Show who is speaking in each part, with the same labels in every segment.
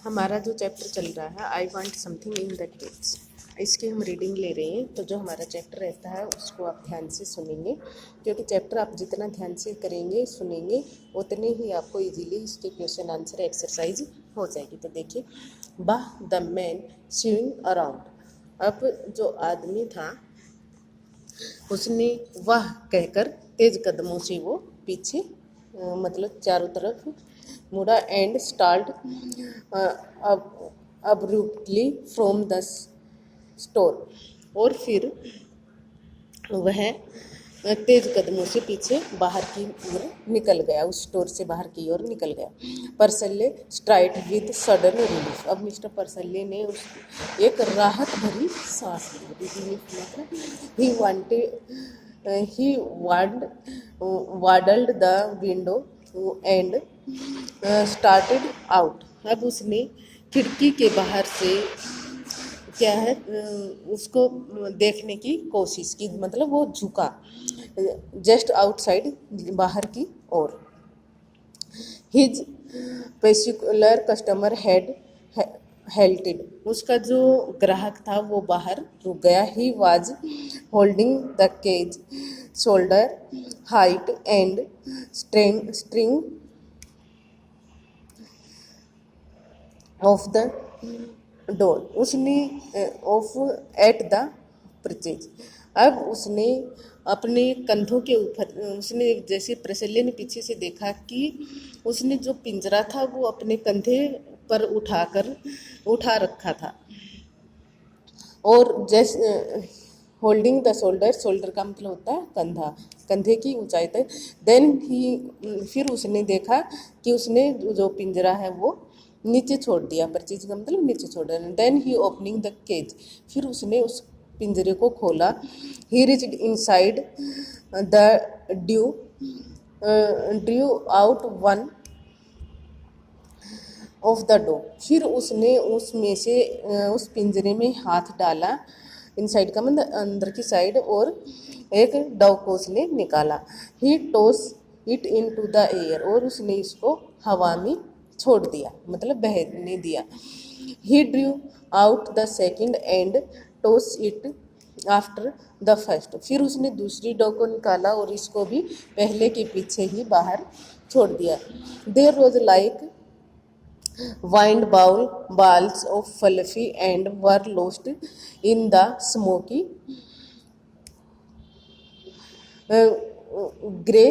Speaker 1: हमारा जो चैप्टर चल रहा है I want something in that text, इसकी हम रीडिंग ले रहे हैं। तो जो हमारा चैप्टर रहता है उसको आप ध्यान से सुनेंगे, क्योंकि चैप्टर आप जितना ध्यान से करेंगे सुनेंगे उतने ही आपको इजीली इसके क्वेश्चन आंसर एक्सरसाइज हो जाएगी। तो देखिए, बाह द मैन स्विंग अराउंड। अब जो आदमी था उसने वाह कहकर तेज कदमों से वो पीछे मतलब चारों तरफ मुड़ा and start abruptly from the store. और फिर वह तेज कदमों से पीछे बाहर की ओर निकल गया, उस स्टोर से बाहर की ओर निकल गया। Parsley strode with sudden relief. अब मिस्टर परसल्ले ने उस एक राहत भरी सांस ली। रिलीफ मतलब ही waddled the window and started out. अब उसने खिड़की के बाहर से क्या है उसको देखने की कोशिश की, मतलब वो झुका जस्ट आउटसाइड, बाहर की ओर। His particular customer had halted. उसका जो ग्राहक था वो बाहर रुक गया। He was holding the cage shoulder height and string of the door. उसने ऑफ एट द परचेज। अब उसने अपने कंधों के ऊपर, उसने जैसे प्रसल्य ने पीछे से देखा कि उसने जो पिंजरा था वो अपने कंधे पर उठा रखा था। और जैसे होल्डिंग द शोल्डर, शोल्डर का मतलब होता है कंधा, कंधे की ऊंचाई तक। देन ही फिर उसने देखा कि उसने जो पिंजरा है वो नीचे छोड़ दिया। परचेज का मतलब नीचे छोड़ दिया। Then he opening the cage. फिर उसने उस पिंजरे को खोला। He reached inside the drew out one of the dove. फिर उसने उसमें से उस पिंजरे में हाथ डाला, इनसाइड का मतलब अंदर की साइड, और एक डव को उसने निकाला। He toss it into the air. और उसने इसको हवा में छोड़ दिया, मतलब बहने दिया। He drew out the second and toss it after the first. फिर उसने दूसरी डव को निकाला और इसको भी पहले के पीछे ही बाहर छोड़ दिया। There was like wind balls of fluffy and were lost in the smoky grey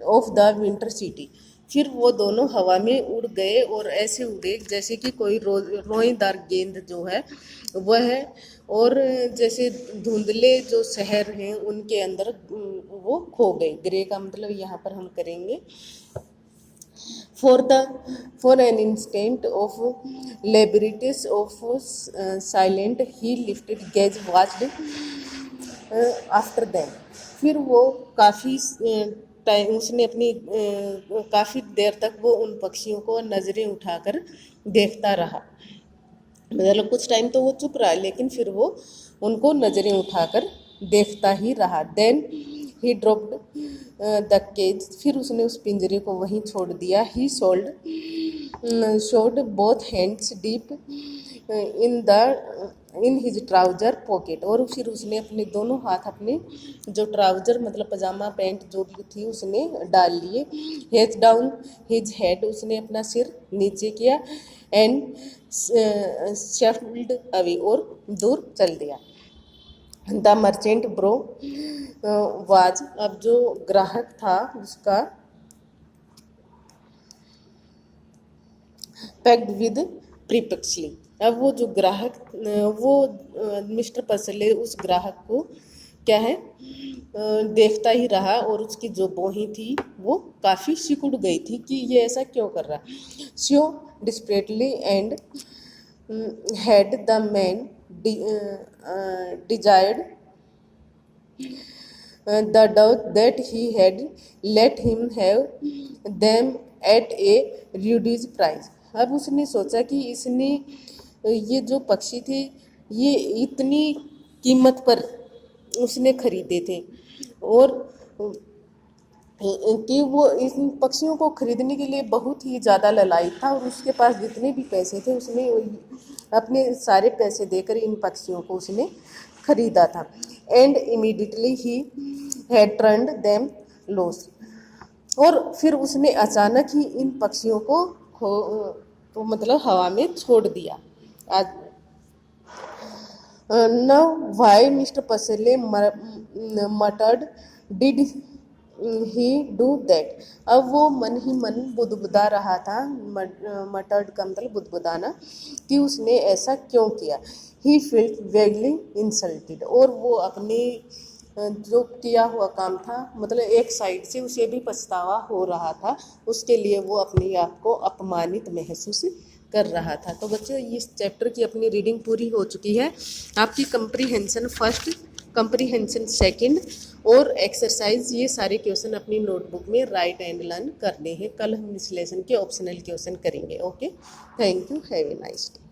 Speaker 1: of the winter city. फिर वो दोनों हवा में उड़ गए और ऐसे उड़े जैसे कि कोई रोएदार गेंद जो है वह है, और जैसे धुंधले जो शहर हैं उनके अंदर वो खो गए। ग्रे का मतलब यहाँ पर हम करेंगे for an instant of liberties of silent he lifted gaze watched after them। फिर वो काफ़ी टाइम उसने अपनी काफ़ी देर तक वो उन पक्षियों को नज़रें उठाकर देखता रहा। मतलब कुछ टाइम तो वो चुप रहा, लेकिन फिर वो उनको नज़रें उठाकर देखता ही रहा। Then he dropped the cage. फिर उसने उस पिंजरे को वहीं छोड़ दिया। He showed both hands deep in his trouser pocket. और फिर उसने अपने दोनों हाथ अपने जो ट्राउजर मतलब पजामा पैंट जो भी थी उसने डाल लिए। हेज डाउन हिज हेड। उसने अपना सिर नीचे किया। And shuffled away. और दूर चल दिया। The merchant brow was. अब जो ग्राहक था उसका पैक्ड विद प्रीपेक्सली। अब वो जो ग्राहक वो मिस्टर परसले उस ग्राहक को क्या है देखता ही रहा, और उसकी जो बोही थी वो काफ़ी सिकुड़ गई थी कि ये ऐसा क्यों कर रहा। So desperately and had the man desired the doubt that he had let him have them at a reduced price। अब उसने सोचा कि इसने ये जो पक्षी थे ये इतनी कीमत पर उसने खरीदे थे, और कि वो इन पक्षियों को खरीदने के लिए बहुत ही ज़्यादा लालायित था और उसके पास जितने भी पैसे थे उसने अपने सारे पैसे देकर इन पक्षियों को उसने खरीदा था। And immediately he had turned them loss, और फिर उसने अचानक ही इन पक्षियों को तो मतलब हवा में छोड़ दिया। आज now why Mr. Pasale muttered did he do that? अब वो मन ही मन बुदबुदा रहा था, मटर्ड का मतलब बुदबुदाना, कि उसने ऐसा क्यों किया। ही फील्ड वेगली इंसल्टेड, और वो अपने जो किया हुआ काम था मतलब एक साइड से उसे भी पछतावा हो रहा था, उसके लिए वो अपने आप को अपमानित महसूस कर रहा था। तो बच्चों इस चैप्टर की अपनी रीडिंग पूरी हो चुकी है। आपकी कंप्रीहेंशन फर्स्ट, कंप्रीहेंशन सेकंड और एक्सरसाइज, ये सारे क्वेश्चन अपनी नोटबुक में राइट एंड लर्न करने हैं। कल हम इस लेसन के ऑप्शनल क्वेश्चन करेंगे। Okay, thank you, have a nice day.